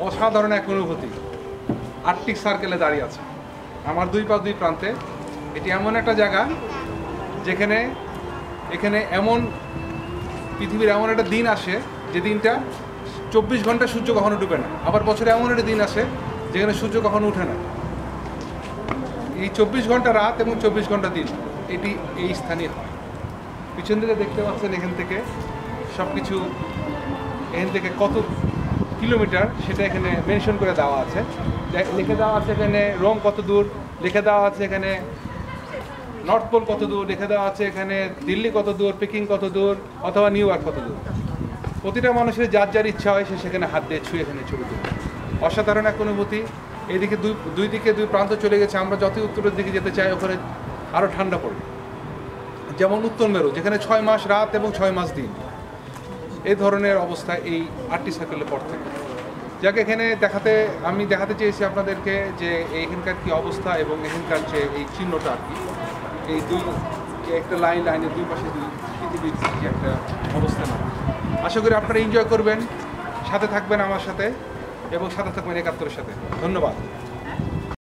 অসাধারণ এক অনুভূতি। আর্কটিক সার্কেলে দাঁড়িয়ে আছে আমার দুই প্রান্তে। এটি এমন একটা জায়গা যেখানে এমন পৃথিবীর এমন একটা দিন আসে যে দিনটা 24 ঘন্টা সূর্য কখনো ডুবে না, আবার বছরে এমন একটা দিন আসে যেখানে সূর্য কখনো উঠে না। এই 24 ঘন্টা রাত এবং 24 ঘন্টা দিন এটি এই স্থানে হয়। পিছন দিকে দেখতে পাচ্ছেন এখান থেকে সব কিছু, এখান থেকে কত কিলোমিটার সেটা এখানে মেনশন করে দেওয়া আছে, লিখে দেওয়া আছে এখানে রোম কত দূর, লিখে দেওয়া আছে এখানে নর্থ পোল কত দূর, লিখে দেওয়া আছে এখানে দিল্লি কত দূর, পেকিং কত দূর, অথবা নিউ ইয়র্ক কত দূর। প্রতিটা মানুষের যার যার ইচ্ছা হয় সে সেখানে হাত দিয়ে ছুঁয়ে এখানে ছবি তুলবে। অসাধারণ এক অনুভূতি। এইদিকে দুই দিকে দুই প্রান্ত চলে গেছে। আমরা যতই উত্তরের দিকে যেতে চাই ওখানে আরও ঠান্ডা পড়ে। যেমন উত্তর মেরু, যেখানে 6 মাস রাত এবং 6 মাস দিন। এই ধরনের অবস্থা এই আর্কটিক সার্কেলের পর থেকে। যাকে এখানে আমি দেখাতে চেয়েছি আপনাদেরকে যে এইখানকার কী অবস্থা এবং এখানকার যে এই চিহ্নটা আর কি, এই একটা লাইনের দুই পাশে দুই পৃথিবীর যে একটা অবস্থান। আশা করি আপনারা এনজয় করবেন, সাথে থাকবেন আমার সাথে এবং সাথে থাকবেন ৭১-এর সাথে। ধন্যবাদ।